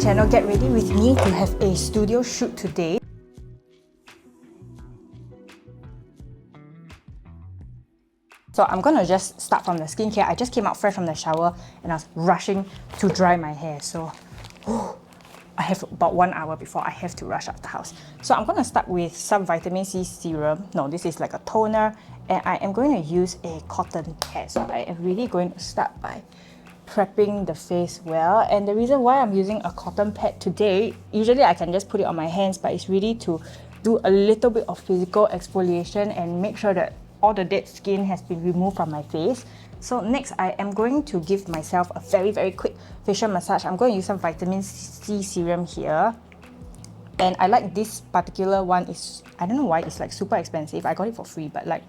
channel. Get ready with me to have a studio shoot today. So I'm gonna just start from the skincare. I just came out fresh from the shower and I was rushing to dry my hair. So I have about 1 hour before I have to rush out the house. So I'm gonna start with some vitamin C serum. No, this is like a toner. And I am going to use a cotton pad. So I am really going to start by prepping the face well. And the reason why I'm using a cotton pad today, usually I can just put it on my hands, but it's really to do a little bit of physical exfoliation and make sure that all the dead skin has been removed from my face. So next, I am going to give myself a very quick facial massage. I'm going to use some vitamin C serum here. And I like this particular one. I don't know why it's like super expensive. I got it for free, but like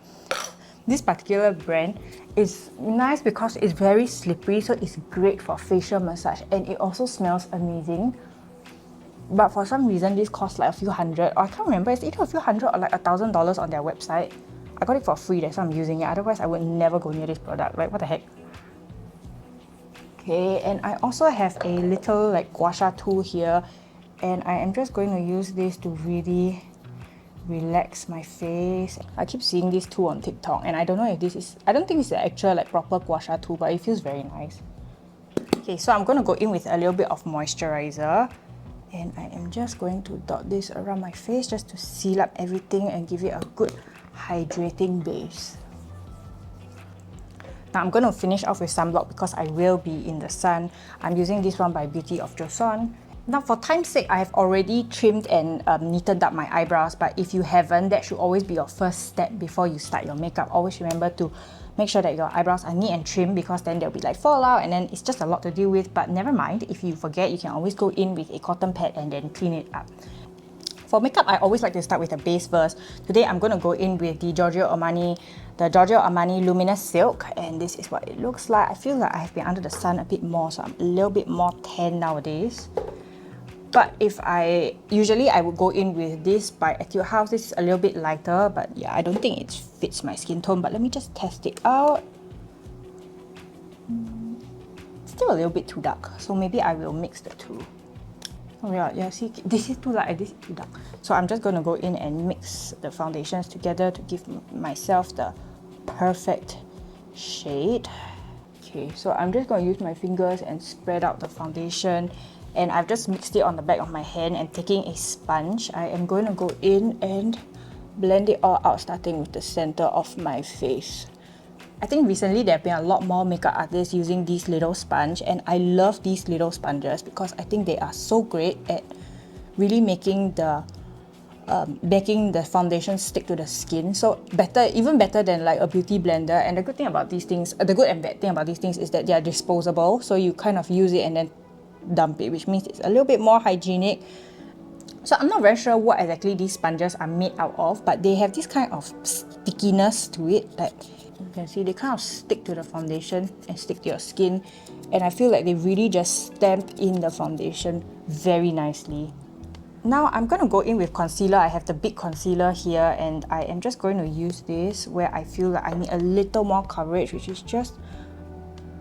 this particular brand is nice because it's very slippery, so it's great for facial massage, and it also smells amazing. But for some reason, this costs like a few hundred, or I can't remember, it's either a few hundred or like $1,000 on their website. I got it for free, that's why I'm using it. Otherwise, I would never go near this product. Like, what the heck? Okay, and I also have a little like gua sha tool here, and I am just going to use this to really relax my face. I keep seeing this tool on TikTok, and I don't know if this is, I don't think it's the actual like proper gua sha tool, but it feels very nice. Okay, so I'm going to go in with a little bit of moisturizer, and I am just going to dot this around my face just to seal up everything and give it a good hydrating base. Now I'm going to finish off with sunblock because I will be in the sun. I'm using this one by Beauty of Joseon. Now for time's sake, I have already trimmed and neatened up my eyebrows, but if you haven't, that should always be your first step before you start your makeup. Always remember to make sure that your eyebrows are neat and trimmed, because then they'll be like fallout and then it's just a lot to deal with. But never mind, if you forget, you can always go in with a cotton pad and then clean it up. For makeup, I always like to start with a base first. Today, I'm going to go in with the Giorgio Armani Luminous Silk, and this is what it looks like. I feel like I have been under the sun a bit more, so I'm a little bit more tan nowadays. But usually I would go in with this by Etude House. This is a little bit lighter, but yeah, I don't think it fits my skin tone. But let me just test it out. Still a little bit too dark, so maybe I will mix the two. Oh yeah, see, this is too light, this is too dark. So I'm just going to go in and mix the foundations together to give myself the perfect shade. Okay, so I'm just going to use my fingers and spread out the foundation. And I've just mixed it on the back of my hand, and taking a sponge, I am going to go in and blend it all out, starting with the center of my face. I think recently there have been a lot more makeup artists using these little sponge, and I love these little sponges because I think they are so great at really making the foundation stick to the skin. So even better than like a beauty blender. And the good thing about these things, the good and bad thing about these things is that they are disposable, so you kind of use it and then dump it, which means it's a little bit more hygienic. So I'm not very sure what exactly these sponges are made out of, but they have this kind of stickiness to it that you can see they kind of stick to the foundation and stick to your skin, and I feel like they really just stamp in the foundation very nicely. Now I'm going to go in with concealer. I have the big concealer here, and I am just going to use this where I feel like I need a little more coverage, which is just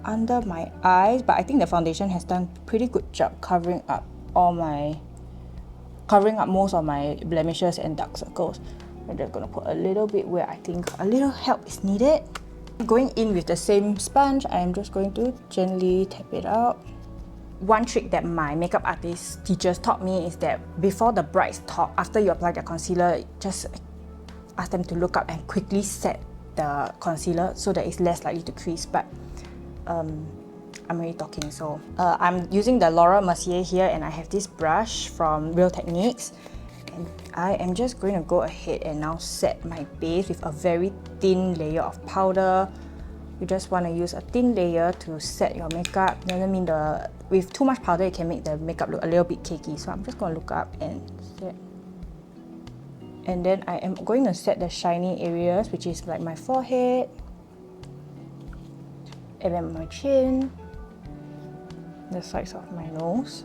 under my eyes. But I think the foundation has done a pretty good job covering up most of my blemishes and dark circles. I'm just going to put a little bit where I think a little help is needed. Going in with the same sponge, I'm just going to gently tap it out. One trick that my makeup artist teachers taught me is that before the brides talk, after you apply their concealer, just ask them to look up and quickly set the concealer so that it's less likely to crease. But I'm already talking, so I'm using the Mercier here, and I have this brush from Real Techniques, and I am just going to go ahead and now set my base with a very thin layer of powder. You just want to use a thin layer to set your makeup. Doesn't mean with too much powder it can make the makeup look a little bit cakey. So I'm just going to look up and set. And then I am going to set the shiny areas, which is like my forehead, and then my chin, the sides of my nose,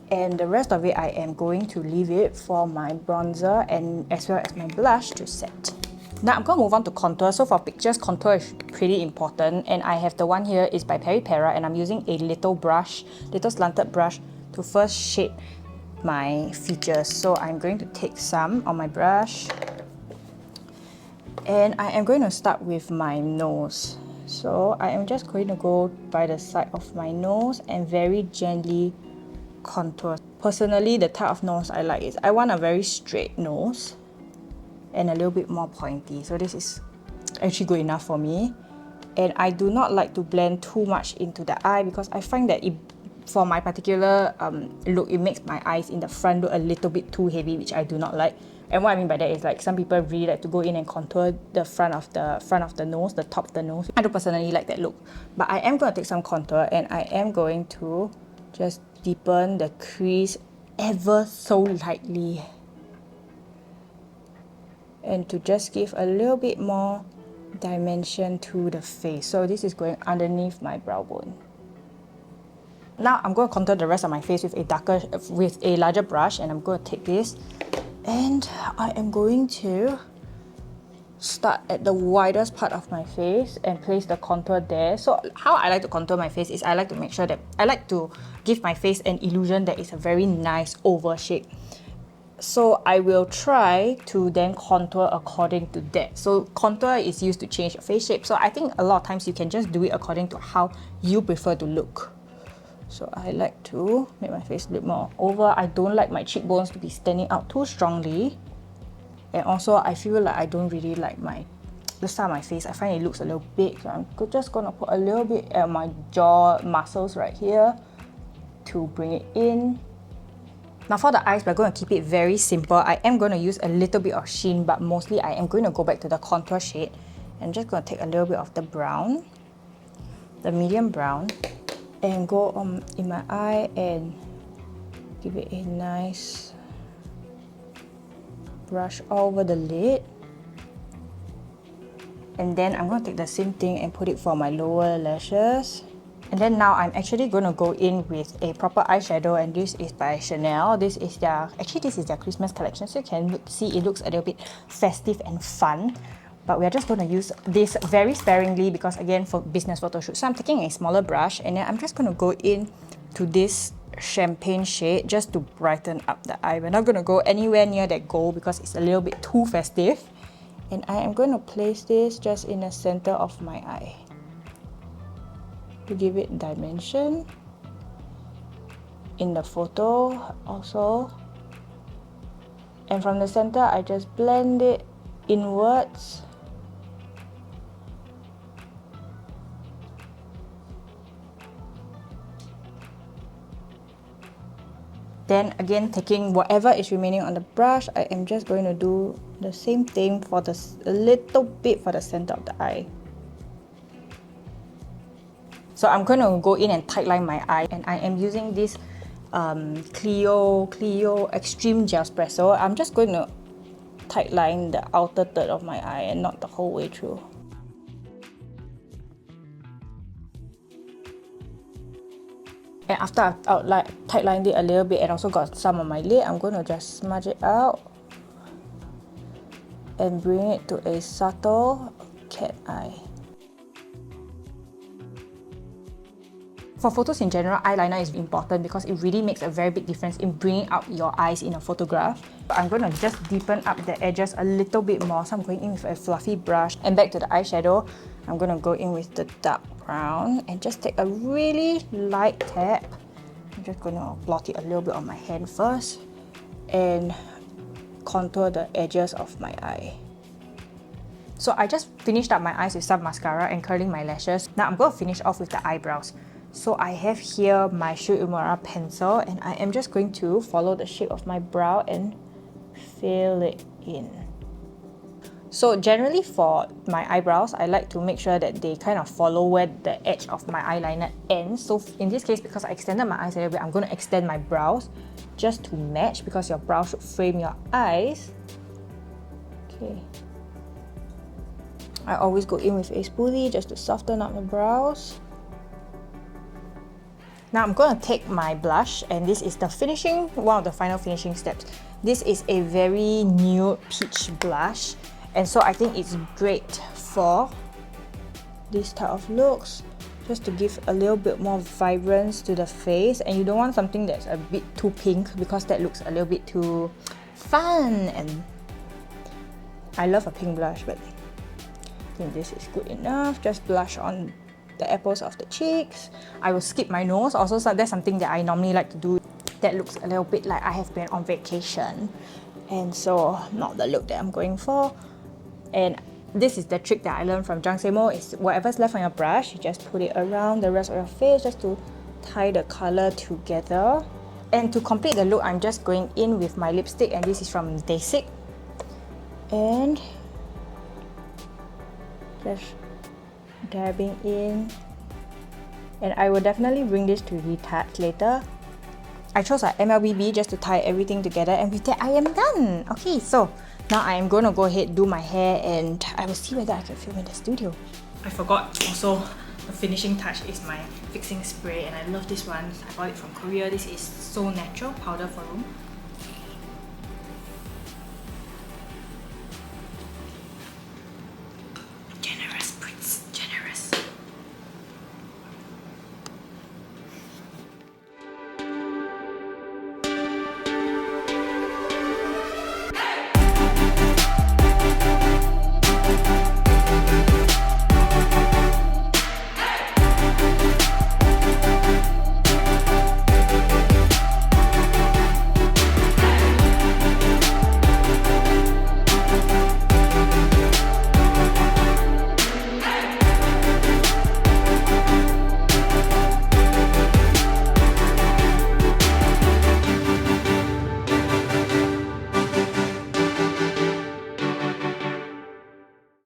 and the rest of it I am going to leave it for my bronzer and as well as my blush to set. Now I'm going to move on to contour. So for pictures, contour is pretty important. And I have the one here is by Peripera, and I'm using a little brush, little slanted brush to first shade my features. So I'm going to take some on my brush. And I am going to start with my nose. So I am just going to go by the side of my nose and very gently contour. Personally, the type of nose I like is I want a very straight nose and a little bit more pointy. So this is actually good enough for me. And I do not like to blend too much into the eye because I find that for my particular look, it makes my eyes in the front look a little bit too heavy, which I do not like. And what I mean by that is like some people really like to go in and contour the front of the nose, the top of the nose. I don't personally like that look. But I am going to take some contour and I am going to just deepen the crease ever so lightly. And to just give a little bit more dimension to the face. So this is going underneath my brow bone. Now I'm going to contour the rest of my face with a larger brush, and I'm going to take this and I am going to start at the widest part of my face and place the contour there. So how I like to contour my face is I like to make sure that I like to give my face an illusion that it's a very nice oval shape. So I will try to then contour according to that. So contour is used to change your face shape. So I think a lot of times you can just do it according to how you prefer to look. So I like to make my face a bit more oval. I don't like my cheekbones to be standing out too strongly. And also I feel like I don't really like the side of my face. I find it looks a little big. So I'm just going to put a little bit at my jaw muscles right here to bring it in. Now for the eyes, we're going to keep it very simple. I am going to use a little bit of sheen, but mostly I am going to go back to the contour shade. I'm just going to take a little bit of the brown, the medium brown, and go in my eye and give it a nice brush over the lid. And then I'm going to take the same thing and put it for my lower lashes. And then now I'm actually going to go in with a proper eyeshadow, and this is by Chanel. This is their Christmas collection, so you can see it looks a little bit festive and fun. But we're just going to use this very sparingly because again, for business photo shoot. So I'm taking a smaller brush and then I'm just going to go in to this champagne shade just to brighten up the eye. We're not going to go anywhere near that gold because it's a little bit too festive. And I am going to place this just in the center of my eye to give it dimension in the photo also. And from the center, I just blend it inwards. Then again, taking whatever is remaining on the brush, I am just going to do the same thing for a little bit for the center of the eye. So I'm going to go in and tightline my eye, and I am using this Clio Extreme Gel Espresso. I'm just going to tightline the outer third of my eye and not the whole way through. And after I've tightlined it a little bit and also got some on my lid, I'm going to just smudge it out and bring it to a subtle cat eye. For photos in general, eyeliner is important because it really makes a very big difference in bringing out your eyes in a photograph. I'm going to just deepen up the edges a little bit more. So I'm going in with a fluffy brush. And back to the eyeshadow, I'm going to go in with the dark brown and just take a really light tap. I'm just going to blot it a little bit on my hand first and contour the edges of my eye. So I just finished up my eyes with some mascara and curling my lashes. Now I'm going to finish off with the eyebrows. So I have here my Shu Uemura pencil, and I am just going to follow the shape of my brow and fill it in. So generally for my eyebrows, I like to make sure that they kind of follow where the edge of my eyeliner ends. So in this case, because I extended my eyes a little bit, I'm going to extend my brows just to match, because your brow should frame your eyes. Okay. I always go in with a spoolie just to soften up my brows. Now I'm going to take my blush, and this is one of the final finishing steps. This is a very nude peach blush, And so I think it's great for this type of looks, just to give a little bit more vibrance to the face. And you don't want something that's a bit too pink because that looks a little bit too fun. And I love a pink blush, but I think this is good enough. Just blush on the apples of the cheeks. I will skip my nose also, so that's something that I normally like to do. That looks a little bit like I have been on vacation, and so not the look that I'm going for. And this is the trick that I learned from Joseon, is whatever's left on your brush, you just put it around the rest of your face just to tie the color together. And to complete the look, I'm just going in with my lipstick, and this is from Basic, and just dabbing in. And I will definitely bring this to retouch later. I chose a MLBB just to tie everything together, and with that I am done. Okay, so now I am going to go ahead, do my hair, and I will see whether I can film in the studio. I forgot also, the finishing touch is my fixing spray, and I love this one. I bought it from Korea. This is So Natural Powder for Room.